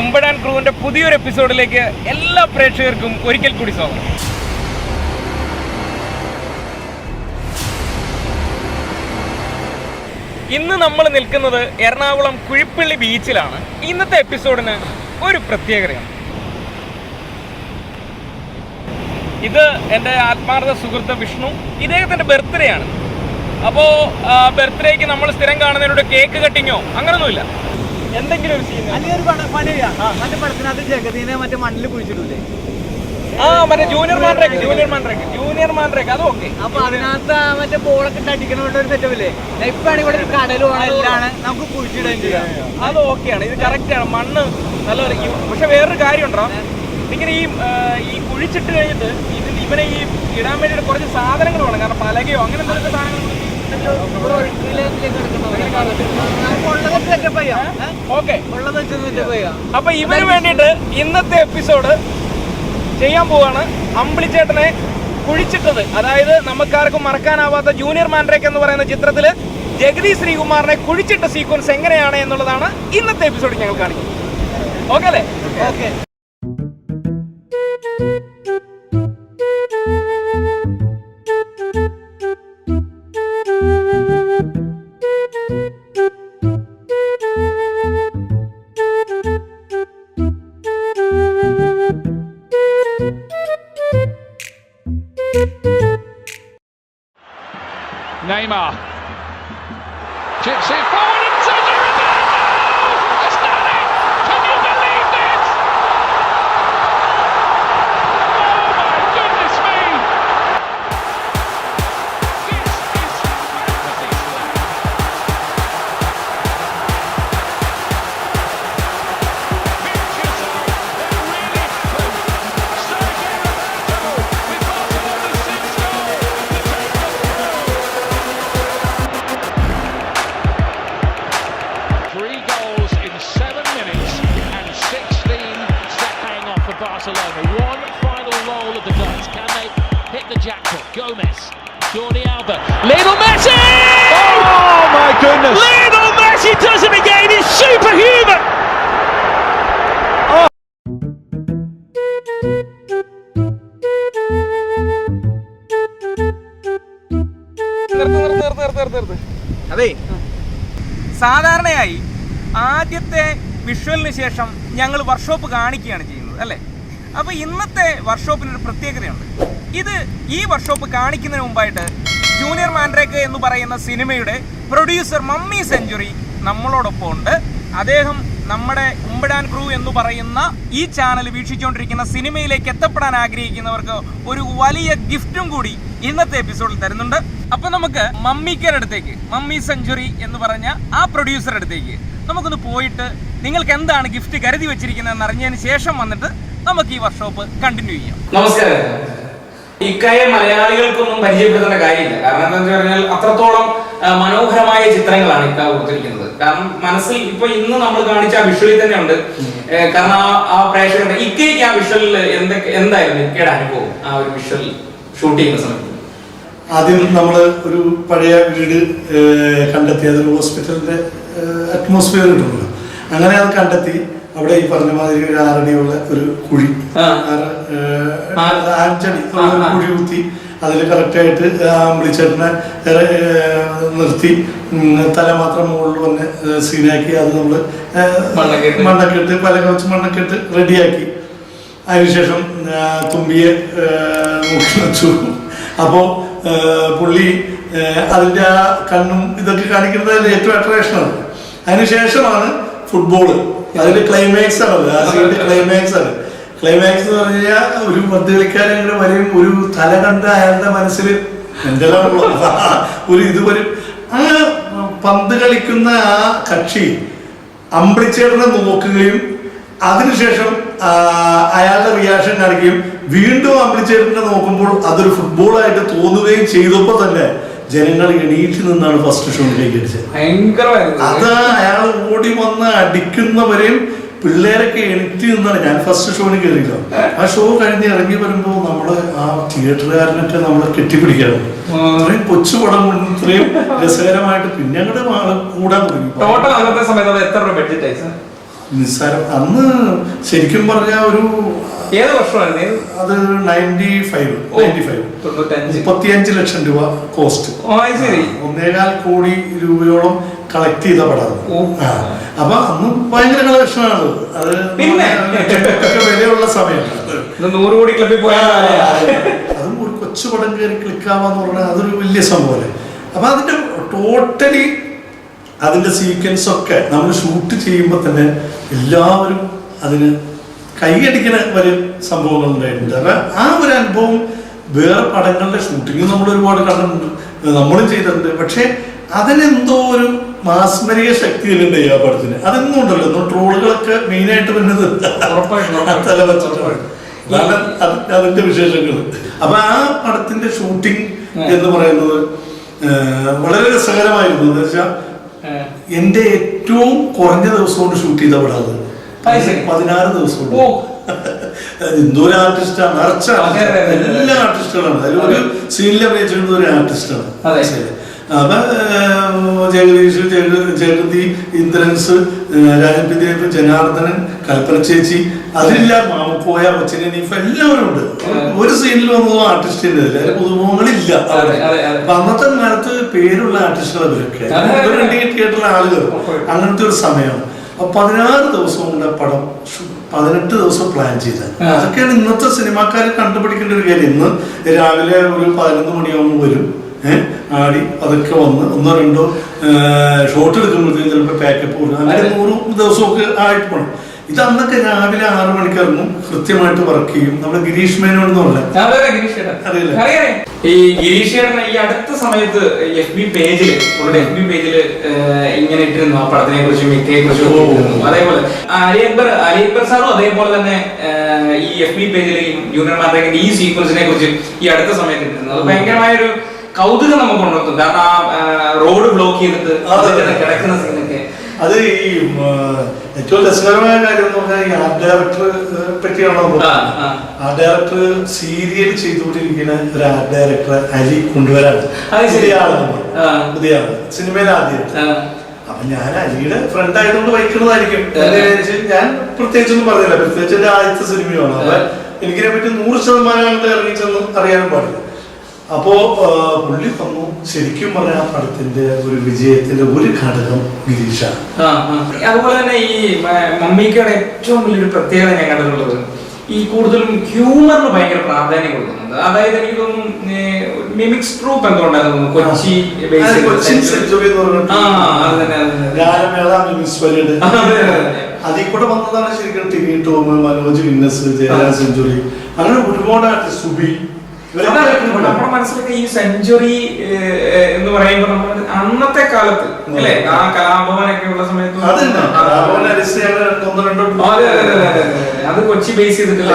ഉമ്പടാൻ ക്രൂവിന്റെ പുതിയൊരു എപ്പിസോഡിലേക്ക് എല്ലാ പ്രേക്ഷകർക്കും ഒരിക്കൽ കൂടി സ്വാഗതം. ഇന്ന് നമ്മൾ നിൽക്കുന്നത് എറണാകുളം കുഴിപ്പള്ളി ബീച്ചിലാണ്. ഇന്നത്തെ എപ്പിസോഡിന് ഒരു പ്രത്യേകതയാണ്. ഇത് എൻ്റെ ആത്മാർത്ഥ സുഹൃത്ത് വിഷ്ണു, ഇദ്ദേഹത്തിൻ്റെ ബർത്ത്ഡേ ആണ്. അപ്പോൾ ബർത്ത്ഡേക്ക് നമ്മൾ സ്ഥിരം കാണുന്നതിനോട് കേക്ക് കട്ടിങ്ങോ അങ്ങനൊന്നുമില്ല, എന്തെങ്കിലും ഒരു സീൻ. മറ്റേ പടത്തിനകത്ത് ജഗദീനെ മറ്റേ മണ്ണിൽ കുഴിച്ചിടൂലേ? മറ്റേ ജൂനിയർ മാൻഡ്രേക്ക് അത് ഓക്കെ. അപ്പൊ അതിനകത്ത് മറ്റേ ബോളൊക്കെ ഇട്ട് അടിക്കണോണ്ട് ഒരു സെറ്റപ്പില്ലേ? ഇപ്പാണ് ഇവിടെ ഒരു കടലും എല്ലാം നമുക്ക് കുഴിച്ചിടാൻ ചെയ്യാം. അത് ഓക്കെയാണ്, ഇത് കറക്റ്റാണ്. മണ്ണ് നല്ല വരയ്ക്കും. പക്ഷെ വേറൊരു കാര്യം ഉണ്ടോ, ഇങ്ങനെ ഈ കുഴിച്ചിട്ട് കഴിഞ്ഞിട്ട് ഇവനെ ഈ ഇടാൻ വേണ്ടിയിട്ട് കുറച്ച് സാധനങ്ങൾ വേണം. കാരണം പലകയോ അങ്ങനെ എന്തെങ്കിലും സാധനങ്ങൾ. അപ്പൊ ഇവന് വേണ്ടിയിട്ട് ഇന്നത്തെ എപ്പിസോഡ് ചെയ്യാൻ പോവാണ്. അമ്പിളിച്ചേട്ടനെ കുഴിച്ചിട്ടത്, അതായത് നമുക്കാർക്കും മറക്കാനാവാത്ത ജൂനിയർ മാൻഡ്രേക്ക് എന്ന് പറയുന്ന ചിത്രത്തില് ജഗതി ശ്രീകുമാറിനെ കുഴിച്ചിട്ട സീക്വൻസ് എങ്ങനെയാണ് എന്നുള്ളതാണ് ഇന്നത്തെ എപ്പിസോഡിൽ ഞങ്ങൾ കാണിക്കുന്നത്. ഓക്കെ അല്ലേ? Okay. Neymar chips it forward into the Ronaldo! It's done it! Can you believe this? Oh my goodness me! This is fantastic. Pictures are really cool. Sergio Roberto with Barcelona's sixth goal to take them through. 3 goals in 7 minutes and 16 set hang off for Barcelona. One final roll of the dice. Can they hit the jackpot? Gomez, Jordi Alba, Lionel Messi! Oh my goodness! Lionel Messi does it again. He's superhuman. അതെ, സാധാരണയായി ആദ്യത്തെ വിഷ്വലിന് ശേഷം ഞങ്ങൾ workshop കാണിക്കുകയാണ് ചെയ്യുന്നത് അല്ലേ? അപ്പോൾ ഇന്നത്തെ വർക്ക്ഷോപ്പിനൊരു പ്രത്യേകതയുണ്ട്. ഈ വർക്ക്ഷോപ്പ് കാണിക്കുന്നതിന് മുമ്പായിട്ട് ജൂനിയർ മാൻഡ്രേക്ക് എന്ന് പറയുന്ന സിനിമയുടെ പ്രൊഡ്യൂസർ മമ്മി സെഞ്ചുറി നമ്മളോടൊപ്പം ഉണ്ട്. അദ്ദേഹം നമ്മുടെ ഉമ്പടാൻ ക്രൂ എന്ന് പറയുന്ന ഈ ചാനൽ വീക്ഷിച്ചുകൊണ്ടിരിക്കുന്ന സിനിമയിലേക്ക് എത്തപ്പെടാൻ ആഗ്രഹിക്കുന്നവർക്ക് ഒരു വലിയ ഗിഫ്റ്റും കൂടി ഇന്നത്തെ എപ്പിസോഡിൽ തരുന്നുണ്ട്. അപ്പൊ നമുക്ക് മമ്മി സെഞ്ചുറി എന്ന് പറഞ്ഞ ആ പ്രൊഡ്യൂസറുടെ അടുത്തേക്ക് നമുക്കൊന്ന് പോയിട്ട് നിങ്ങൾക്ക് എന്താണ് ഗിഫ്റ്റ് കരുതി വെച്ചിരിക്കുന്നതെന്ന് അറിഞ്ഞതിന് ശേഷം വന്നിട്ട് നമുക്ക് ഈ വർക്ക്ഷോപ്പ് കണ്ടിന്യൂ ചെയ്യാം. നമസ്കാരം. ഇക്കയെ മലയാളികൾക്കൊന്നും പരിചയപ്പെടുത്തേണ്ട കാര്യമില്ല. കാരണം എന്താണെന്ന് പറഞ്ഞാൽ അത്രത്തോളം മനോഹരമായ ചിത്രങ്ങളാണ് ഇക്ക കൊടുത്തിരിക്കുന്നത്. കാരണം മനസ്സിൽ ഇപ്പൊ ഇന്ന് നമ്മൾ കാണിച്ച ആ വിഷ്വലിൽ തന്നെ ഉണ്ട്. കാരണം ആ പ്രേക്ഷകരുടെ ഇക്കയ്ക്ക് ആ വിഷ്വലിൽ എന്തായിരുന്നു ഇക്കയുടെ അനുഭവം ആ ഒരു വിഷ്വൽ ഷൂട്ട് ചെയ്യുന്ന സമയത്ത്? ആദ്യം നമ്മൾ ഒരു പഴയ വീട് കണ്ടെത്തി, അതൊരു ഹോസ്പിറ്റലിന്റെ അറ്റ്മോസ്ഫിയർ കിട്ടുമല്ലോ. അങ്ങനെ അത് കണ്ടെത്തി അവിടെ ഈ പറഞ്ഞ മാതിരി ഒരു 6 അടിയുള്ള ഒരു കുഴി, 5 അടി കുഴി കുത്തി അതിൽ കറക്റ്റായിട്ട് അമ്പിളിച്ചേട്ടനെ നിർത്തി തല മാത്രം മുകളിൽ വന്ന് സീനാക്കി അത് നമ്മൾ മണ്ണൊക്കെ ഇട്ട് കുറച്ച് മണ്ണൊക്കെ ഇട്ട് റെഡിയാക്കി. അതിനുശേഷം തുമ്പിയെ നോക്കി വെച്ചു. അപ്പോൾ പുള്ളി അതിൻ്റെ ആ കണ്ണും ഇതൊക്കെ കാണിക്കുന്നത് ഏറ്റവും അട്രാക്ഷനാണ്. അതിനുശേഷമാണ് ഫുട്ബോള്. അതിൽ ക്ലൈമാക്സ് ആണ്, ആ സീൻ്റെ ക്ലൈമാക്സ് ആണ്. ക്ലൈമാക്സ് എന്ന് പറഞ്ഞു കഴിഞ്ഞാൽ ഒരു പന്ത് കളിക്കാരൻ വരെയും ഒരു തല കണ്ട് അയാളുടെ മനസ്സിൽ എന്തെല്ലാം ഒരു ഇത് വരും. ആ പന്ത് കളിക്കുന്ന ആ കക്ഷി അമ്പിളിച്ചേട്ടനെ നോക്കുകയും അതിനുശേഷം അയാളുടെ റിയാക്ഷൻ കാണിക്കുകയും വീണ്ടും അമ്പിളിച്ചേട്ടനെ നോക്കുമ്പോൾ അതൊരു ഫുട്ബോളായിട്ട് തോന്നുകയും ചെയ്തപ്പോൾ തന്നെ ജനങ്ങൾ എണീറ്റ് നിന്നാണ് ഫസ്റ്റ് ഷോയിലേക്ക് അടിച്ചത്. അത് അയാൾ ഓടി വന്ന് അടിക്കുന്നവരെയും പിള്ളേരൊക്കെ എണീറ്റ് നിന്നാണ്. ഞാൻ ഫസ്റ്റ് ഷോയിൽ കയറിയില്ല. ആ ഷോ കഴിഞ്ഞ് ഇറങ്ങി വരുമ്പോൾ നമ്മള് ആ തിയേറ്ററുകാരനൊക്കെ നമ്മളെ കെട്ടിപ്പിടിക്കാറ്. ഇത്രയും കൊച്ചു പടം ഇത്രയും രസകരമായിട്ട് പിന്നെ അങ്ങോട്ട് കൂടാൻ തുടങ്ങി. നിസ്സാരം. അന്ന് ശരിക്കും പറഞ്ഞാൽ ഒരു ഏത് വർഷമായിരുന്നു? അത് 95 35 ലക്ഷം രൂപ കോസ്റ്റ്. 1.25 കോടി രൂപയോളം കളക്ട് ചെയ്ത പടം. അപ്പൊ അന്ന് ഭയങ്കര കളക്ഷനാണ് അത്. പിന്നെ വിലയുള്ള സമയമാണ്. 100 കോടി ക്ലബിൽ പോയാൽ അതും ഒരു കൊച്ചു പടം കയറി ക്ലിക്കാവാന്ന് പറഞ്ഞാൽ അതൊരു വലിയ സംഭവമല്ലേ. അപ്പൊ അതിന്റെ ടോട്ടലി അതിന്റെ സീക്വൻസ് ഒക്കെ നമ്മൾ ഷൂട്ട് ചെയ്യുമ്പോൾ തന്നെ എല്ലാവരും അതിന് കൈയടിക്കുന്ന ഒരു സംഭവങ്ങൾ ഉണ്ടായിട്ടുണ്ട്. അപ്പൊ ആ ഒരു അനുഭവം വേറെ പടങ്ങളുടെ ഷൂട്ടിങ് നമ്മൾ ഒരുപാട് കണ്ടിട്ടുണ്ട്, നമ്മളും ചെയ്തിട്ടുണ്ട്. പക്ഷെ അതിനെന്തോ ഒരു മാസ്മരിക ശക്തിയിലുണ്ട് ഈ ആ പടത്തിന്. അതൊന്നും ഉണ്ടല്ലോ. ട്രോളുകളൊക്കെ മെയിനായിട്ട് വരുന്നത് തല വെച്ചിട്ടാണ്. അതിന്റെ വിശേഷങ്ങൾ. അപ്പൊ ആ പടത്തിന്റെ ഷൂട്ടിംഗ് എന്ന് പറയുന്നത് വളരെ രസകരമായിരുന്നു. എന്ന് വെച്ചാൽ എന്റെ ഏറ്റവും കുറഞ്ഞ ദിവസം കൊണ്ട് ഷൂട്ട് ചെയ്ത പടം അത് 16 ദിവസം കൊണ്ട്. എന്തോരം ആർട്ടിസ്റ്റാണ്, എല്ലാ ആർട്ടിസ്റ്റുകളാണ്. അതിലൊരു സീനിൽ അഭിനയിച്ചിരുന്ന ഒരു ആർട്ടിസ്റ്റാണ്. അപ്പൊ ജഗദീഷ്, ജഗതി, ഇന്ദ്രൻസ്, രാജപിദേവ്, ജനാർദ്ദനൻ, കൽപ്പന ചേച്ചി, അതിലില്ല മാമുക്കോയ, കൊച്ചിനീഫ് എല്ലാവരും ഉണ്ട്. ഒരു സീനിൽ വന്നതും ആർട്ടിസ്റ്റിന്റെ അതിൽ പുതുമുഖങ്ങളില്ല. അപ്പൊ അന്നത്തെ കാലത്ത് പേരുള്ള ആർട്ടിസ്റ്റുകൾ അവരൊക്കെ തിയേറ്ററിലെ ആളുകൾ അങ്ങനത്തെ ഒരു സമയമാണ്. അപ്പൊ 16 ദിവസം കൊണ്ട് പടം 18 ദിവസം പ്ലാൻ ചെയ്തത്. അതൊക്കെയാണ് ഇന്നത്തെ സിനിമാക്കാരെ കണ്ടുപിടിക്കേണ്ട ഒരു കാര്യം. ഇന്ന് രാവിലെ ഒരു 11 മണിയാകുമ്പോൾ വരും, ആടി അതൊക്കെ വന്ന് 1-2 ഷോട്ട് എടുക്കുമ്പോഴത്തേക്കും ചിലപ്പോൾ പാക്കപ്പ് കൊടുക്കും. അങ്ങനെ 100 ദിവസമൊക്കെ ആയിട്ട് പോകണം. ഇത് അന്നൊക്കെ രാവിലെ 6 മണിക്ക് ഇറങ്ങും, കൃത്യമായിട്ട് വർക്ക് ചെയ്യും. നമ്മുടെ ഗിരീഷ് മേനോൻ എന്ന് പറഞ്ഞാൽ ഈ ഗിരീഷ് ചേട്ടൻ ഈ അടുത്ത സമയത്ത് FB പേജില് ഇങ്ങനെ ഇട്ടിരുന്നു ആ പടത്തിനെ കുറിച്ചും മിക്കയെ കുറിച്ചും. അതേപോലെ അലി അക്ബർ സാറും അതേപോലെ തന്നെ ഈ FB പേജിൽ ജൂനിയർ മാൻഡ്രേക്കിന്റെ ഈ സീക്വൻസിനെ കുറിച്ച് ഈ അടുത്ത സമയത്ത് ഇട്ടിരുന്നു. അത് ഭയങ്കരമായൊരു കൗതുകം നമുക്ക് ഉണർത്തും. കാരണം ആ റോഡ് ബ്ലോക്ക് ചെയ്തിട്ട് കിടക്കുന്ന സീനൊക്കെ അത് ഈ ഏറ്റവും രസകരമായ കാര്യം എന്ന് പറഞ്ഞാൽ ഈ ആർട്ട് ഡയറക്ടറെ പറ്റിയാണോ. ആർട്ട് ഡയറക്ടർ സീരിയൽ ചെയ്തുകൊണ്ടിരിക്കുന്ന ഒരു ആർട്ട് ഡയറക്ടറെ അലി കൊണ്ടുവരാണ്. പുതിയ ആള് സിനിമയിൽ ആദ്യമായിട്ട്. അപ്പൊ ഞാൻ അലിയുടെ ഫ്രണ്ട് ആയതുകൊണ്ട് വയ്ക്കുന്നതായിരിക്കും. ഞാൻ പ്രത്യേകിച്ചൊന്നും പറഞ്ഞില്ല. പ്രത്യേകിച്ച് എന്റെ ആദ്യത്തെ സിനിമയാണ്. അപ്പൊ എനിക്കിനെ പറ്റി 100% ഇറങ്ങിച്ചെന്ന് അറിയാനും പാടില്ല. അപ്പോ പുള്ളി വന്നു. ശരിക്കും പറഞ്ഞ ആ പടത്തിന്റെ ഒരു വിജയത്തിന്റെ ഒരു ഘടകം ഗിരീഷാണ്. അതുപോലെ തന്നെ ഈ മമ്മൂക്കയുടെ ഏറ്റവും വലിയൊരു പ്രത്യേകത ഞാൻ കണ്ടിട്ടുള്ളത് ഈ കൂടുതലും ഹ്യൂമറിന് ഭയങ്കര പ്രാധാന്യം കൊടുക്കുന്നുണ്ട്. അതായത് എനിക്ക് തോന്നുന്നു മിമിക്സ് ട്രൂപ്പ് എന്തുകൊണ്ടായിരുന്നു കൊച്ചി അതിൽ കൂടെ വന്നതാണ് ശരിക്കും ടിനി ടോം, മനോജ് വിന്നസ്, ജയരാജ് സെഞ്ചുറി, അങ്ങനെ ഒരുപാട് ആർട്ടിസ്റ്റ്, സുബി. നമ്മുടെ മനസ്സിലൊക്കെ ഈ സെഞ്ചുറി എന്ന് പറയുമ്പോൾ നമ്മൾ അന്നത്തെ കാലത്ത് അല്ലെ ആ കലാഭവനൊക്കെ ഉള്ള സമയത്ത് അത് കൊച്ചി ബേസ് ചെയ്തിട്ടില്ല.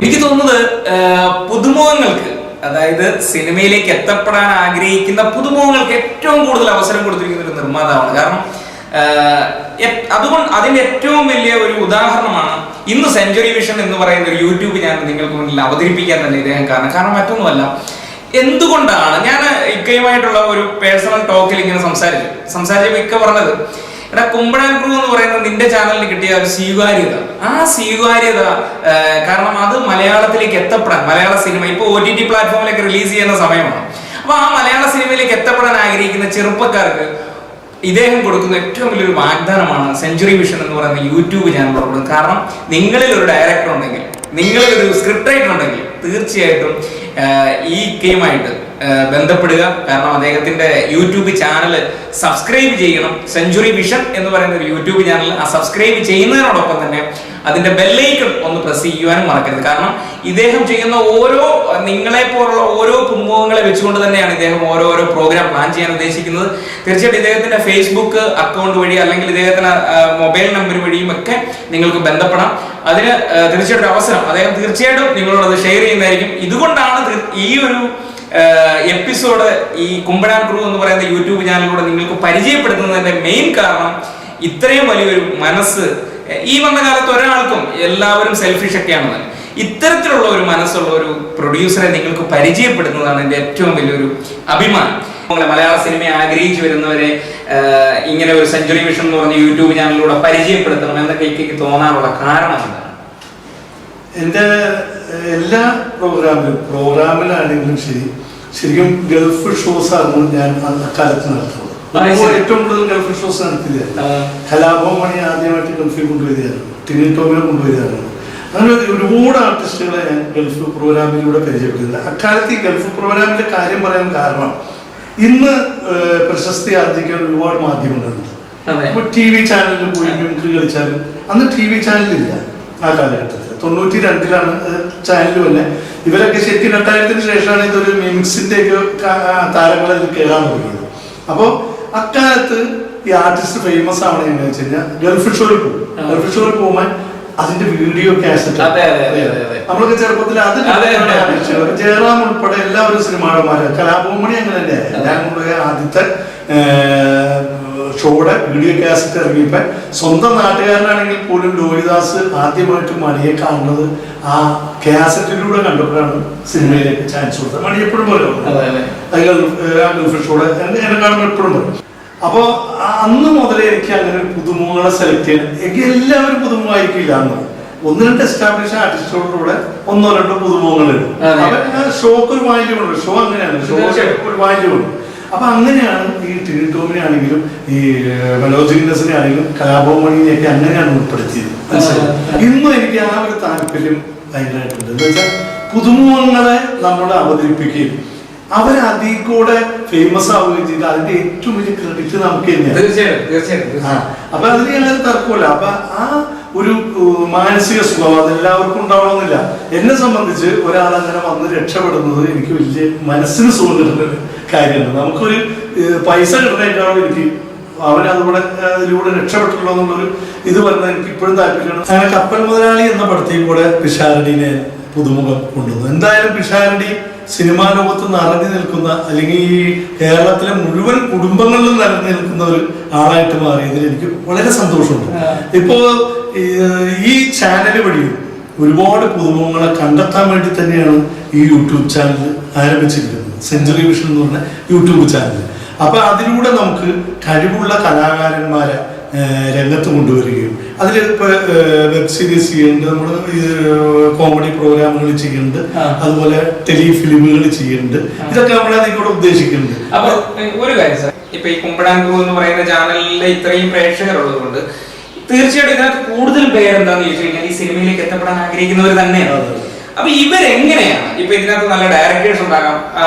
എനിക്ക് തോന്നുന്നത് പുതുമുഖങ്ങൾക്ക്, അതായത് സിനിമയിലേക്ക് എത്തപ്പെടാൻ ആഗ്രഹിക്കുന്ന പുതുമുഖങ്ങൾക്ക് ഏറ്റവും കൂടുതൽ അവസരം കൊടുത്തിരിക്കുന്ന ഒരു നിർമ്മാതാവാണ്. കാരണം അതുകൊണ്ട് അതിന്റെ ഏറ്റവും വലിയ ഒരു ഉദാഹരണമാണ് ഇന്ന് സെഞ്ചുറി വിഷൻ എന്ന് പറയുന്ന ഒരു യൂട്യൂബ് ചാനൽ നിങ്ങൾക്ക് മുന്നിൽ അവതരിപ്പിക്കാൻ തന്നെ ഇദ്ദേഹം കാരണം മറ്റൊന്നുമല്ല. എന്തുകൊണ്ടാണ് ഞാൻ ഇക്കയുമായിട്ടുള്ള ഒരു പേഴ്സണൽ ടോക്കിൽ ഇങ്ങനെ സംസാരിച്ചപ്പോൾ ഇക്ക പറഞ്ഞത്, എടാ കുമ്പഴാൻ ക്രൂ എന്ന് പറയുന്നത് നിന്റെ ചാനലിന് കിട്ടിയ ഒരു സ്വീകാര്യത, ആ സ്വീകാര്യത കാരണം അത് മലയാളത്തിലേക്ക് എത്തപ്പെടാൻ, മലയാള സിനിമ ഇപ്പോൾ OTT പ്ലാറ്റ്ഫോമിലേക്ക് റിലീസ് ചെയ്യുന്ന സമയമാണ്. അപ്പൊ ആ മലയാള സിനിമയിലേക്ക് എത്തപ്പെടാൻ ആഗ്രഹിക്കുന്ന ചെറുപ്പക്കാർക്ക് ഇദ്ദേഹം കൊടുക്കുന്ന ഏറ്റവും വലിയൊരു വാഗ്ദാനമാണ് സെഞ്ചുറി വിഷൻ എന്ന് പറയുന്ന യൂട്യൂബ് ചാനൽ കൊടുക്കുന്നത്. കാരണം നിങ്ങളിൽ ഒരു ഡയറക്ടർ ഉണ്ടെങ്കിൽ, നിങ്ങളിൽ ഒരു സ്ക്രിപ്റ്റ് റൈറ്റർ ഉണ്ടെങ്കിൽ തീർച്ചയായിട്ടും ഈ ഗെയിമായിട്ട് ബന്ധപ്പെടുക. കാരണം അദ്ദേഹത്തിന്റെ യൂട്യൂബ് ചാനൽ സബ്സ്ക്രൈബ് ചെയ്യണം. സെഞ്ചുറി വിഷൻ എന്ന് പറയുന്ന ഒരു യൂട്യൂബ് ചാനൽ ആ സബ്സ്ക്രൈബ് ചെയ്യുന്നതിനോടൊപ്പം തന്നെ അതിന്റെ ബെല്ലൈക്കൺ ഒന്ന് പ്രസ് ചെയ്യുവാനും മറക്കരുത്. കാരണം ഇദ്ദേഹം ചെയ്യുന്ന നിങ്ങളെ പോലുള്ള ഓരോ പുതുമുഖങ്ങളെ വെച്ചുകൊണ്ട് തന്നെയാണ് ഇദ്ദേഹം ഓരോരോ പ്രോഗ്രാം പ്ലാൻ ചെയ്യാൻ ഉദ്ദേശിക്കുന്നത്. തീർച്ചയായിട്ടും ഇദ്ദേഹത്തിന്റെ ഫേസ്ബുക്ക് അക്കൗണ്ട് വഴി അല്ലെങ്കിൽ ഇദ്ദേഹത്തിന്റെ മൊബൈൽ നമ്പർ വഴിയും ഒക്കെ നിങ്ങൾക്ക് ബന്ധപ്പെടാം. അതിന് തീർച്ചയായിട്ടും അവസരം അദ്ദേഹം തീർച്ചയായിട്ടും നിങ്ങളോട് അത് ഷെയർ ചെയ്യുന്നതായിരിക്കും. ഇതുകൊണ്ടാണ് ഈ ഒരു എപ്പിസോഡ് ഈ കുമ്പഴാൻ ക്രൂ എന്ന് പറയുന്ന യൂട്യൂബ് ചാനലിലൂടെ നിങ്ങൾക്ക് പരിചയപ്പെടുത്തുന്നതിന്റെ മെയിൻ കാരണം ഇത്രയും വലിയൊരു മനസ്സ് ഈ വന്ന കാലത്ത് ഒരാൾക്കും, എല്ലാവരും സെൽഫിഷ് ഒക്കെയാണ്. ഇത്തരത്തിലുള്ള ഒരു മനസ്സുള്ള ഒരു പ്രൊഡ്യൂസറെ നിങ്ങൾക്ക് പരിചയപ്പെടുന്നതാണ് എൻ്റെ ഏറ്റവും വലിയൊരു അഭിമാനം. മലയാള സിനിമയെ ആഗ്രഹിച്ചു വരുന്നവരെ ഇങ്ങനെ ഒരു സെഞ്ചുറി വിഷൻ എന്ന് പറഞ്ഞ യൂട്യൂബ് ചാനലിലൂടെ പരിചയപ്പെടുത്തണം എന്നൊക്കെ എനിക്ക് തോന്നാനുള്ള കാരണം എന്താണ്? എൻ്റെ എല്ലാ പ്രോഗ്രാമിലാണെങ്കിലും ശരിക്കും ഗൾഫ് ഷോസ് ആണ് ഞാൻ അക്കാലത്ത് നടത്തുന്നത്. ഏറ്റവും കൂടുതൽ ഗൾഫ് ഷോസ് നടത്തിയതായിരുന്നു. കലാഭവൻ ആദ്യമായിട്ട് ഗൾഫിൽ കൊണ്ടുവരികയായിരുന്നു, ടിനി ടോമിനെ കൊണ്ടുവരികയായിരുന്നു. അങ്ങനെ ഒരുപാട് ആർട്ടിസ്റ്റുകളെ ഞാൻ ഗൾഫ് പ്രോഗ്രാമിലൂടെ പരിചയപ്പെടുത്തില്ല. അക്കാലത്ത് ഈ ഗൾഫ് പ്രോഗ്രാമിന്റെ കാര്യം പറയാൻ കാരണം ഇന്ന് പ്രശസ്തി ആർജിക്കാൻ ഒരുപാട് മാധ്യമങ്ങളുണ്ട്. ഇപ്പൊ TV ചാനലിൽ പോയി മിമിക്രി കളിച്ചാലും അന്ന് TV ചാനലില്ല ആ കാലഘട്ടത്തിൽ. 92-ലാണ് ചാനൽ തന്നെ. ഇവരൊക്കെ ശരിക്കും 2000-ന് ശേഷമാണ് ഇതൊരു മിമിക്സിന്റെ ഒക്കെ താരങ്ങളിൽ കയറാൻ തുടങ്ങിയത്. അപ്പോൾ അക്കാലത്ത് ഈ ആർട്ടിസ്റ്റ് ഫേമസ് ആവണം എന്നു വെച്ച് കഴിഞ്ഞാൽ ഗൾഫ് ഷോയിൽ പോകും. ഗൾഫ് ഷോയിൽ പോകുമ്പോൾ അതിന്റെ വീഡിയോ കാസറ്റ് നമ്മളൊക്കെ ചെറുപ്പത്തിൽ അത് ജയറാം ഉൾപ്പെടെ എല്ലാവരും സിനിമാടന്മാര്, കലാഭവമണി അങ്ങനെ തന്നെയായി. ഞാൻ കൊണ്ടുപോയ ആദ്യത്തെ ഷോയുടെ വീഡിയോ കാസറ്റ് ഇറങ്ങിയപ്പോ സ്വന്തം നാട്ടുകാരനാണെങ്കിൽ പോലും ലോഹിദാസ് ആദ്യമായിട്ട് മണിയെ കാണുന്നത് ആ കാസറ്റിലൂടെ കണ്ടപ്പോഴാണ് സിനിമയിലേക്ക് ചാൻസ് കൊടുത്തത്. മണി എപ്പോഴും പറയും ഗൾഫ് ഷോയുടെ എന്നെ കാണുമ്പോൾ എപ്പോഴും പറയും. അപ്പോൾ അന്ന് മുതലേ എനിക്ക് അങ്ങനെ പുതുമുഖങ്ങളെ സെലക്ട് ചെയ്യണം. എനിക്ക് എല്ലാവരും പുതുമുഖമായിരിക്കില്ല. അന്ന് 1-2 എസ്റ്റാബ്ലിഷ് ആർട്ടിസ്റ്റുകളിലൂടെ 1-2 പുതുമുഖങ്ങളുണ്ട്. അപ്പൊ ഷോക്ക് ഒരു വാല്യൂ ഉണ്ട്. ഷോ അങ്ങനെയാണ്, ഷോ ഒരു വാല്യൂ ഉണ്ട്. അപ്പൊ അങ്ങനെയാണ് ഈ ടിനി ടോമിനെ ആണെങ്കിലും ഈ മനോജിഗ്നസിനെ ആണെങ്കിലും കലാഭവമണിനെയൊക്കെ അങ്ങനെയാണ് ഉൾപ്പെടുത്തിയത്. മനസ്സിലായി. ഇന്നും എനിക്ക് ആ ഒരു താല്പര്യം ഭയങ്കരമായിട്ടുണ്ട്. എന്താ വെച്ചാൽ പുതുമുഖങ്ങളെ നമ്മൾ അവതരിപ്പിക്കുകയും അവരതിൽ കൂടെ ഫേമസ് ആവുകയും ചെയ്ത് അതിന്റെ ഏറ്റവും വലിയ ക്രെഡിറ്റ് നമുക്ക് തന്നെയാണ്. അപ്പൊ അതിന് ഞങ്ങൾ തർക്കമില്ല. അപ്പൊ ആ ഒരു മാനസിക സുഖം അതെല്ലാവർക്കും ഉണ്ടാവണമെന്നില്ല. എന്നെ സംബന്ധിച്ച് ഒരാളങ്ങനെ വന്ന് രക്ഷപ്പെടുന്നത് എനിക്ക് വലിയ മനസ്സിന് സുഖം കിട്ടുന്ന കാര്യമാണ്. നമുക്കൊരു പൈസ കിട്ടുന്നതിനേക്കാളും എനിക്ക് അതിലൂടെ രക്ഷപ്പെട്ടുള്ളൂ എന്നുള്ളൊരു ഇത് പറഞ്ഞാൽ എനിക്ക് ഇപ്പോഴും താല്പര്യമാണ്. അങ്ങനെ കപ്പൽ മുതലാളി എന്ന പടത്തിൽ കൂടെ പിഷാരടിനെ പുതുമുഖം കൊണ്ടുവന്നു. എന്തായാലും പിഷാരടി സിനിമാ ലോകത്ത് നിറഞ്ഞു നിൽക്കുന്ന അല്ലെങ്കിൽ ഈ കേരളത്തിലെ മുഴുവൻ കുടുംബങ്ങളിലും നിറഞ്ഞു നിൽക്കുന്ന ഒരു ആളായിട്ട് മാറിയതിൽ എനിക്ക് വളരെ സന്തോഷമുണ്ട്. ഇപ്പോ ഈ ചാനൽ വഴിയും ഒരുപാട് പുതുമുഖങ്ങളെ കണ്ടെത്താൻ വേണ്ടി തന്നെയാണ് ഈ യൂട്യൂബ് ചാനൽ ആരംഭിച്ചിരിക്കുന്നത്. സെഞ്ചുറി വിഷൻ എന്ന് പറഞ്ഞ യൂട്യൂബ് ചാനൽ. അപ്പൊ അതിലൂടെ നമുക്ക് കഴിവുള്ള കലാകാരന്മാരെ രംഗത്ത് കൊണ്ടുവരികയും അതിൽ ഇപ്പൊ വെബ് സീരീസ് ചെയ്യുന്നുണ്ട്, നമ്മള് കോമഡി പ്രോഗ്രാമുകൾ ചെയ്യുന്നുണ്ട്, അതുപോലെ ടെലിഫിലിമുകൾ ചെയ്യുന്നുണ്ട്. ഇതൊക്കെ നമ്മൾ അതിലൂടെ ഉദ്ദേശിക്കുന്നുണ്ട്. അപ്പൊ ഒരു കാര്യം സാർ, ഇപ്പൊ ഈ കുമ്പടാൻകു എന്ന് പറയുന്ന ചാനലിലെ ഇത്രയും പ്രേക്ഷകരുള്ളത് കൊണ്ട് തീർച്ചയായിട്ടും ഇതിനകത്ത് കൂടുതൽ പേരെന്താന്ന് ചോദിച്ചു കഴിഞ്ഞാൽ ഈ സിനിമയിലേക്ക് എത്തപ്പെടാൻ ആഗ്രഹിക്കുന്നവർ തന്നെയാണ്. അപ്പൊ ഇവരെങ്ങനെയാണ് ഇപ്പൊ ഇതിനകത്ത് നല്ല ഡയറക്ടേഴ്സ് ഉണ്ടാകാം,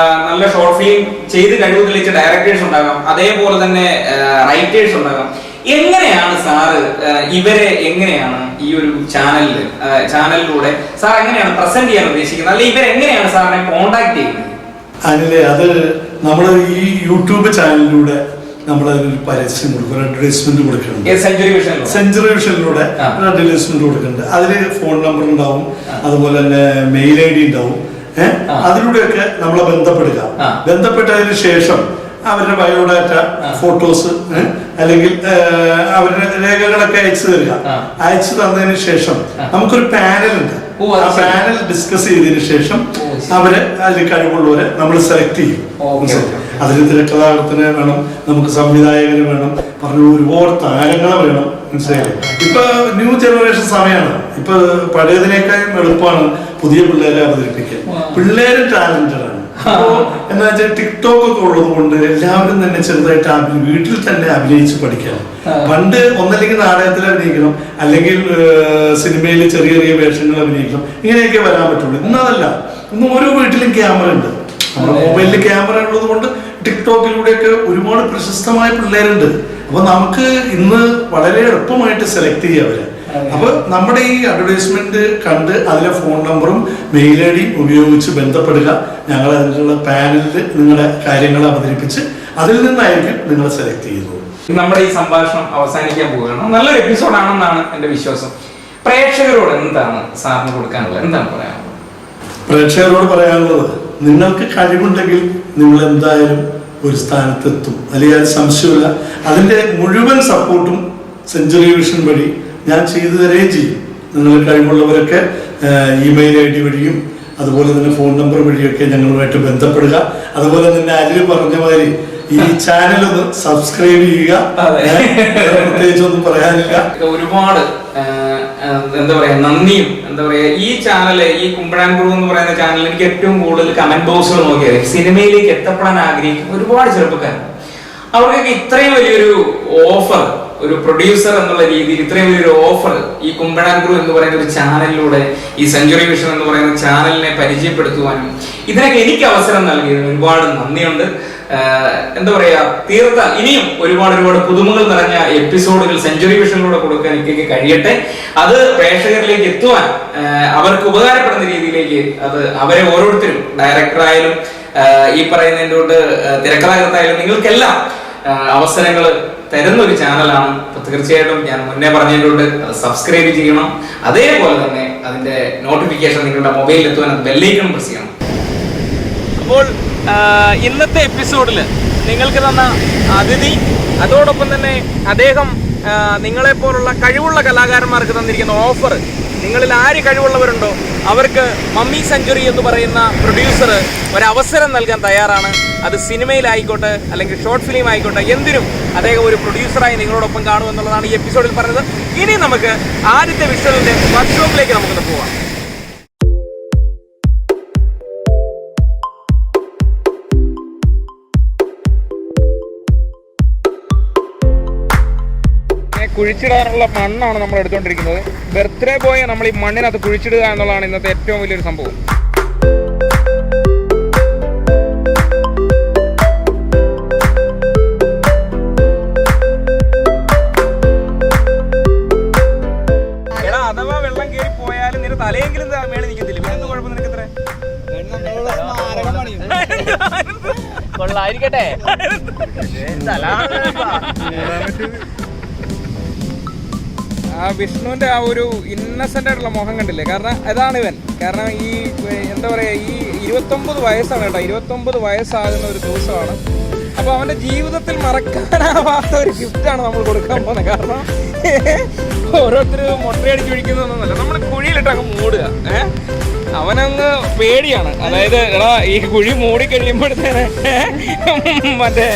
നല്ല ഷോർട്ട് ഫിലിം ചെയ്ത് കഴിവ് തെളിയിച്ച ഡയറക്ടേഴ്സ് ഉണ്ടാകാം, അതേപോലെ തന്നെ റൈറ്റേഴ്സ് ഉണ്ടാകാം. എങ്ങനെയാണ് സാറ് ഇവരെ എങ്ങനെയാണ് ഈ ഒരു ചാനലിലൂടെ സാർ എങ്ങനെയാണ് പ്രസന്റ് ചെയ്യാൻ ഉദ്ദേശിക്കുന്നത്, അല്ലെങ്കിൽ ഇവരെങ്ങനെയാണ് സാറിനെ കോണ്ടാക്ട് ചെയ്യുന്നത്? അതിലെ അത് നമ്മൾ ഈ യൂട്യൂബ് ചാനലിലൂടെ നമ്മൾ അതിനൊരു പരസ്യം കൊടുക്കും, അഡ്വർടൈസ്മെന്റ് കൊടുക്കുന്നുണ്ട്. സെഞ്ചുറി വിഷനിലൂടെ അഡ്വർടൈസ്മെന്റ് കൊടുക്കുന്നുണ്ട്. അതില് ഫോൺ നമ്പർ ഉണ്ടാവും, അതുപോലെ തന്നെ മെയിൽ ID ഉണ്ടാവും. അതിലൂടെയൊക്കെ നമ്മളെ ബന്ധപ്പെട്ടതിന് ശേഷം അവരുടെ ബയോഡാറ്റ, ഫോട്ടോസ് അല്ലെങ്കിൽ അവരുടെ രേഖകളൊക്കെ അയച്ചു തന്നതിന് ശേഷം നമുക്കൊരു പാനലുണ്ട്. ആ പാനൽ ഡിസ്കസ് ചെയ്തതിനു ശേഷം അവരെ അതിൽ കഴിവുള്ളവരെ നമ്മൾ സെലക്ട് ചെയ്യും. അതിന് തിരക്കഥാകൃത്തിനെ വേണം, നമുക്ക് സംവിധായകന് വേണം, പറഞ്ഞു ഒരുപാട് താരങ്ങളെ വേണം. മനസ്സിലായില്ലേ? ഇപ്പൊ ന്യൂ ജനറേഷൻ സമയമാണ്. ഇപ്പൊ പഴയതിനേക്കാളും എളുപ്പമാണ് പുതിയ പിള്ളേരെ അവതരിപ്പിക്കാൻ. പിള്ളേര് ടാലന്റഡ് ആണ്. അപ്പോ എന്താ വെച്ചാൽ ടിക്ടോക്ക് ഒക്കെ ഉള്ളത് കൊണ്ട് എല്ലാവരും തന്നെ ചെറുതായിട്ട് വീട്ടിൽ തന്നെ അഭിനയിച്ച് പഠിക്കണം. പണ്ട് ഒന്നല്ലെങ്കിൽ നാടകത്തിൽ അഭിനയിക്കണം, അല്ലെങ്കിൽ സിനിമയിൽ ചെറിയ ചെറിയ വേഷങ്ങൾ അഭിനയിക്കണം, ഇങ്ങനെയൊക്കെ വരാൻ പറ്റുള്ളൂ. ഇന്നതല്ല, ഇന്ന് ഓരോ വീട്ടിലും ക്യാമറ ഉണ്ട്. നമ്മുടെ മൊബൈലിൽ ക്യാമറ ഉള്ളത് കൊണ്ട് ടിക്ടോക്കിലൂടെയൊക്കെ ഒരുപാട് പ്രശസ്തമായ പിള്ളേരുണ്ട്. അപ്പൊ നമുക്ക് ഇന്ന് വളരെ എളുപ്പമായിട്ട് സെലക്ട് ചെയ്യാം അവരെ. അപ്പൊ നമ്മുടെ ഈ അഡ്വർടൈസ്മെന്റ് കണ്ട് അതിലെ ഫോൺ നമ്പറും മെയിൽ ID ഉപയോഗിച്ച് ബന്ധപ്പെടുക. ഞങ്ങൾ അതിനുള്ള പാനലിൽ നിങ്ങളുടെ കാര്യങ്ങൾ അവതരിപ്പിച്ച് അതിൽ നിന്നായിരിക്കും നിങ്ങളെ സെലക്ട് ചെയ്യുന്നത്. നമ്മുടെ ഈ സംഭാഷണം അവസാനിക്കാൻ പോവുകയാണ്. നല്ലൊരു എപ്പിസോഡാണെന്നാണ് എന്റെ വിശ്വാസം. പ്രേക്ഷകരോട് എന്താണ് സാറിന് കൊടുക്കാനുള്ളത്, എന്താണ് പറയാനുള്ളത്? പ്രേക്ഷകരോട് പറയാനുള്ളത്, നിങ്ങൾക്ക് കഴിവുണ്ടെങ്കിൽ നിങ്ങൾ എന്തായാലും ഒരു സ്ഥാനത്തെത്തും, അല്ലെങ്കിൽ അത് സംശയമില്ല. അതിന്റെ മുഴുവൻ സപ്പോർട്ടും സെഞ്ചുറി വിഷൻ വഴി ഞാൻ ചെയ്തു തരുകയും ചെയ്യും. നിങ്ങൾ കഴിവുള്ളവരൊക്കെ ഇമെയിൽ ID വഴിയും അതുപോലെ തന്നെ ഫോൺ നമ്പർ വഴിയൊക്കെ ഞങ്ങളുമായിട്ട് ബന്ധപ്പെടുക. അതുപോലെ തന്നെ അതിൽ പറഞ്ഞ മാതിരി ഈ ചാനൽ ഒന്ന് സബ്സ്ക്രൈബ് ചെയ്യുക. പ്രത്യേകിച്ചൊന്നും പറയാനില്ല. ഒരുപാട് എന്താ പറയാ നന്ദിയും എന്താ പറയാ ഈ ചാനല്, ഈ കുമ്പഴാൻ ഗുരു എന്ന് പറയുന്ന ചാനൽ എനിക്ക് ഏറ്റവും കൂടുതൽ കമന്റ് ബോക്സുകൾ നോക്കിയത് സിനിമയിലേക്ക് എത്തപ്പെടാൻ ആഗ്രഹിക്കുന്ന ഒരുപാട് ചെറുപ്പക്കാർ, അവർക്കൊക്കെ ഇത്രയും വലിയൊരു ഓഫർ, ഒരു പ്രൊഡ്യൂസർ എന്നുള്ള രീതിയിൽ ഇത്രയും വലിയൊരു ഓഫർ ഈ കുമ്പഴാൻ ഗുരു എന്ന് പറയുന്ന ഒരു ചാനലിലൂടെ, ഈ സെഞ്ചുറി വിഷൻ എന്ന് പറയുന്ന ചാനലിനെ പരിചയപ്പെടുത്തുവാനും ഇതിനൊക്കെ എനിക്ക് അവസരം നൽകിയതിന് ഒരുപാട് നന്ദിയുണ്ട്. എന്താ പറയാ, ഇനിയും ഒരുപാട് പുതുമകൾ നിറഞ്ഞ എപ്പിസോഡുകൾ സെഞ്ചുറി വിഷനിലൂടെ കൊടുക്കാൻ എനിക്ക് കഴിയട്ടെ. അത് പ്രേക്ഷകരിലേക്ക് എത്തുവാൻ, അവർക്ക് ഉപകാരപ്പെടുന്ന രീതിയിലേക്ക് അത് അവരെ ഓരോരുത്തരും, ഡയറക്ടറായാലും ഈ പറയുന്നതിൻ്റെ കൊണ്ട് തിരക്കഥാകൃത്തായാലും നിങ്ങൾക്കെല്ലാം അവസരങ്ങൾ തരുന്ന ഒരു ചാനലാണ്. തീർച്ചയായിട്ടും ഞാൻ മുന്നേ പറഞ്ഞതിലൂടെ അത് സബ്സ്ക്രൈബ് ചെയ്യണം. അതേപോലെ തന്നെ അതിന്റെ നോട്ടിഫിക്കേഷൻ നിങ്ങളുടെ മൊബൈലിൽ എത്തുവാൻ ബെല്ലൈക്കൺ പ്രസ് ചെയ്യണം. അപ്പോൾ ഇന്നത്തെ എപ്പിസോഡിൽ നിങ്ങൾക്ക് തന്ന അതിഥി, അതോടൊപ്പം തന്നെ അദ്ദേഹം നിങ്ങളെപ്പോലുള്ള കഴിവുള്ള കലാകാരന്മാർക്ക് തന്നിരിക്കുന്ന ഓഫർ, നിങ്ങളിൽ ആര് കഴിവുള്ളവരുണ്ടോ അവർക്ക് മമ്മി സെഞ്ചുറി എന്ന് പറയുന്ന പ്രൊഡ്യൂസർ ഒരവസരം നൽകാൻ തയ്യാറാണ്. അത് സിനിമയിലായിക്കോട്ടെ അല്ലെങ്കിൽ ഷോർട്ട് ഫിലിം ആയിക്കോട്ടെ, എന്തിനും അദ്ദേഹം ഒരു പ്രൊഡ്യൂസറായി നിങ്ങളോടൊപ്പം കാണുമെന്നുള്ളതാണ് ഈ എപ്പിസോഡിൽ പറഞ്ഞത്. ഇനി നമുക്ക് ആദ്യത്തെ വിഷ്വലിൻ്റെ വർക്ക്ഷോപ്പിലേക്ക് നമുക്കൊന്ന് പോവാം. കുഴിച്ചിടാനുള്ള മണ്ണാണ് നമ്മൾ എടുത്തുകൊണ്ടിരിക്കുന്നത്. ബർത്ത്ഡേ ബോയെ നമ്മൾ ഈ മണ്ണിനകത്ത് കുഴിച്ചിടുക എന്നുള്ളതാണ് ഇന്നത്തെ ഏറ്റവും വലിയൊരു സംഭവം. എടാ, അഥവാ വെള്ളം കയറി പോയാലും നിന്റെ തലയെങ്കിലും മേളിൽ നിൽക്കത്തില്ല. പിന്നെ എന്ത് കുഴപ്പം നിനക്ക്? ഇത്ര കൊള്ളായിരിക്കട്ടെ. ആ വിഷ്ണുവിൻ്റെ ആ ഒരു ഇന്നസെൻ്റ് ആയിട്ടുള്ള മുഖം കണ്ടില്ലേ? കാരണം അതാണ് ഇവൻ. കാരണം ഈ എന്താ പറയുക, ഈ 29 വയസ്സാണ് കേട്ടോ. 29 വയസ്സാകുന്ന ഒരു ദിവസമാണ്. അപ്പോൾ അവൻ്റെ ജീവിതത്തിൽ മറക്കാനാവാത്ത ഒരു ഗിഫ്റ്റാണ് നമ്മൾ കൊടുക്കാൻ പോകുന്നത്. കാരണം ഓരോരുത്തർ മുട്ടയടിച്ച് ഒഴിക്കുന്നതൊന്നുമല്ല, നമ്മൾ കുഴിയിലിട്ട് അങ്ങ് മൂടുക. അവനങ്ങ് പേടിയാണ്. അതായത് എടാ, ഈ കുഴി മൂടിക്കഴിയുമ്പോഴത്തേന് മറ്റേ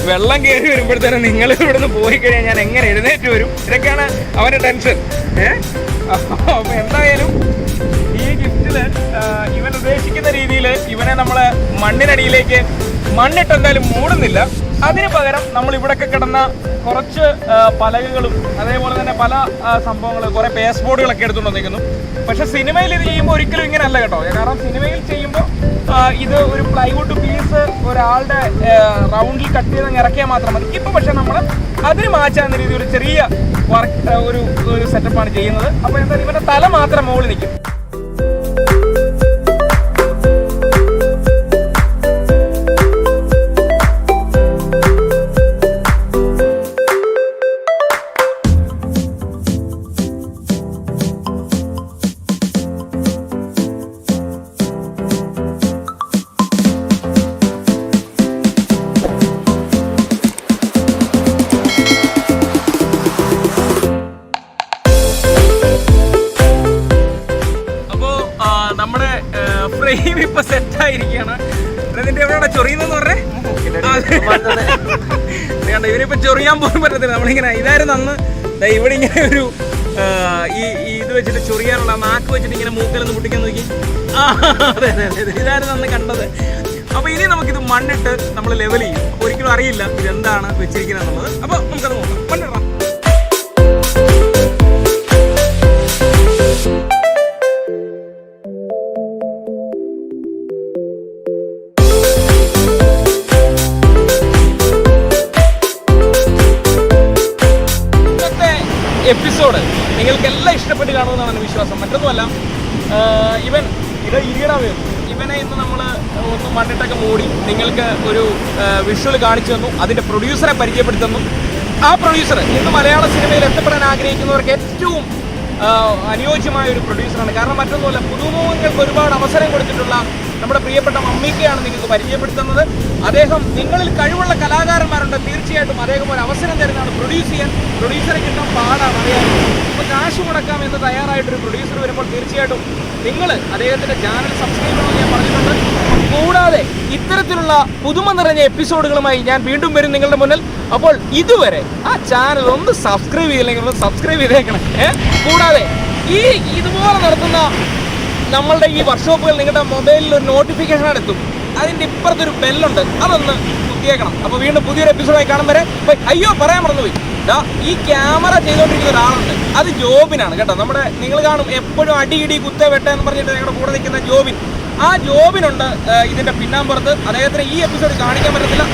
വെള്ളം കയറി വരുമ്പോഴത്തേനും നിങ്ങൾ ഇവിടുന്ന് പോയി കഴിഞ്ഞാൽ ഞാൻ എങ്ങനെ എഴുന്നേറ്റ് വരും? ഇതൊക്കെയാണ് അവൻ്റെ ടെൻഷൻ. അപ്പം എന്തായാലും ഈ ഗിഫ്റ്റില് ഇവൻ ഉദ്ദേശിക്കുന്ന രീതിയിൽ ഇവനെ നമ്മൾ മണ്ണിനടിയിലേക്ക് മണ്ണിട്ട് എന്തായാലും മൂടുന്നില്ല. അതിന് പകരം നമ്മൾ ഇവിടെയൊക്കെ കിടന്ന കുറച്ച് പലകകളും അതേപോലെ തന്നെ പല സംഭവങ്ങൾ, കുറേ പേസ് ബോർഡുകളൊക്കെ എടുത്തുകൊണ്ട് വന്നിരിക്കുന്നു. പക്ഷെ സിനിമയിൽ ഇത് ചെയ്യുമ്പോൾ ഒരിക്കലും ഇങ്ങനെ അല്ല കേട്ടോ. കാരണം സിനിമയിൽ ചെയ്യുമ്പോൾ ഇത് ഒരു പ്ലൈവുഡ് പീസ് ഒരാളുടെ റൗണ്ടിൽ കട്ട് ചെയ്ത് ഇറക്കിയാൽ മാത്രം മതി. ഇപ്പം പക്ഷെ നമ്മൾ അതിന് മാറ്റാവുന്ന രീതി ഒരു ചെറിയ വർക്ക് ഒരു സെറ്റപ്പാണ് ചെയ്യുന്നത്. അപ്പോൾ എന്തായാലും ഇവൻ്റെ തല മാത്രം മുകളിൽ നിൽക്കും. ഇപ്പൊ സെറ്റായിരിക്കുകയാണ്. ഇതിന്റെ എവിടെയാണ് ചൊറിയുന്നെന്ന് പറഞ്ഞേ? ഇവനിപ്പോ ചൊറിയാൻ പോലും പറ്റത്തില്ല. നമ്മളിങ്ങനെ ഇതായിരുന്നു അന്ന് ഇവിടെ ഇങ്ങനെ ഒരു ഇത് വെച്ചിട്ട് ചൊറിയാനുള്ള നാക്ക് വെച്ചിട്ട് ഇങ്ങനെ മൂക്കലൊന്ന് മുട്ടിക്കാൻ നോക്കി. അതെ അതെ അതെ, ഇതായിരുന്നു അന്ന് കണ്ടത്. അപ്പൊ ഇനി നമുക്കിത് മണ്ണിട്ട് നമ്മൾ ലെവൽ ചെയ്യും. ഒരിക്കലും അറിയില്ല ഇതെന്താണ് വെച്ചിരിക്കുന്നത് എന്നുള്ളത്. അപ്പൊ നമുക്കത് നോക്കാം. മണ്ണിടാം. എപ്പിസോഡ് നിങ്ങൾക്കെല്ലാം ഇഷ്ടപ്പെട്ട് കാണുമെന്നാണ് എൻ്റെ വിശ്വാസം. മറ്റൊന്നുമല്ല, ഇവനെ ഇന്ന് നമ്മൾ ഒന്ന് മണ്ണിട്ടൊക്കെ മൂടി നിങ്ങൾക്ക് ഒരു വിഷ്വൽ കാണിച്ചു തന്നു. അതിൻ്റെ പ്രൊഡ്യൂസറെ പരിചയപ്പെടുത്തുന്നു. ആ പ്രൊഡ്യൂസർ ഇന്ന് മലയാള സിനിമയിൽ എത്തപ്പെടാൻ ആഗ്രഹിക്കുന്നവർക്ക് ഏറ്റവും അനുയോജ്യമായ ഒരു പ്രൊഡ്യൂസറാണ്. കാരണം മറ്റൊന്നുമല്ല, പുതുമുഖങ്ങൾക്ക് ഒരുപാട് അവസരം കൊടുത്തിട്ടുള്ള നമ്മുടെ പ്രിയപ്പെട്ട മമ്മിക്കയാണ് നിങ്ങൾക്ക് പരിചയപ്പെടുത്തുന്നത്. അദ്ദേഹം നിങ്ങളിൽ കഴിവുള്ള കലാകാരന്മാരുണ്ട്, തീർച്ചയായിട്ടും അദ്ദേഹം ഒരു അവസരം തരുന്നതാണ് പ്രൊഡ്യൂസ് ചെയ്യാൻ. പ്രൊഡ്യൂസറെ കിട്ടാൻ പാടാണ്, അറിയാം. അപ്പോൾ കാശ് മുടക്കാം എന്ന് തയ്യാറായിട്ടൊരു പ്രൊഡ്യൂസർ വരുമ്പോൾ തീർച്ചയായിട്ടും നിങ്ങൾ അദ്ദേഹത്തിൻ്റെ ചാനൽ സബ്സ്ക്രൈബ് ചെയ്യണമെന്ന് ഞാൻ പറഞ്ഞിട്ടുണ്ട്. കൂടാതെ ഇത്തരത്തിലുള്ള പുതുമ നിറഞ്ഞ എപ്പിസോഡുകളുമായി ഞാൻ വീണ്ടും വരും നിങ്ങളുടെ മുന്നിൽ. അപ്പോൾ ഇതുവരെ ആ ചാനൽ ഒന്ന് സബ്സ്ക്രൈബ് ചെയ്തില്ലെങ്കിൽ ഒന്ന് സബ്സ്ക്രൈബ് ചെയ്തേക്കണം. കൂടാതെ ഇതുപോലെ നടത്തുന്ന നമ്മളുടെ ഈ വർക്ക്ഷോപ്പുകൾ നിങ്ങളുടെ മൊബൈലിൽ ഒരു നോട്ടിഫിക്കേഷൻ എത്തും. അതിൻ്റെ ഇപ്പുറത്തൊരു ബെല്ലുണ്ട്, അതൊന്ന് കുത്തിയേക്കണം. അപ്പോൾ വീണ്ടും പുതിയൊരു എപ്പിസോഡായി കാണും വരെ. അയ്യോ, പറയാൻ മറന്നുപോയി, ഈ ക്യാമറ ചെയ്തുകൊണ്ടിരിക്കുന്ന ഒരാളുണ്ട്, അത് ജോബിനാണ് കേട്ടോ. നമ്മുടെ നിങ്ങൾ കാണും എപ്പോഴും അടി കുത്ത വെട്ട എന്ന് പറഞ്ഞിട്ട് ഞങ്ങളുടെ കൂടെ നിൽക്കുന്ന ജോബിൻ. ആ ജോബിനുണ്ട് ഇതിന്റെ പിന്നാമ്പുറത്ത്. അദ്ദേഹത്തിന് ഈ എപ്പിസോഡ് കാണിക്കാൻ പറ്റത്തില്ല.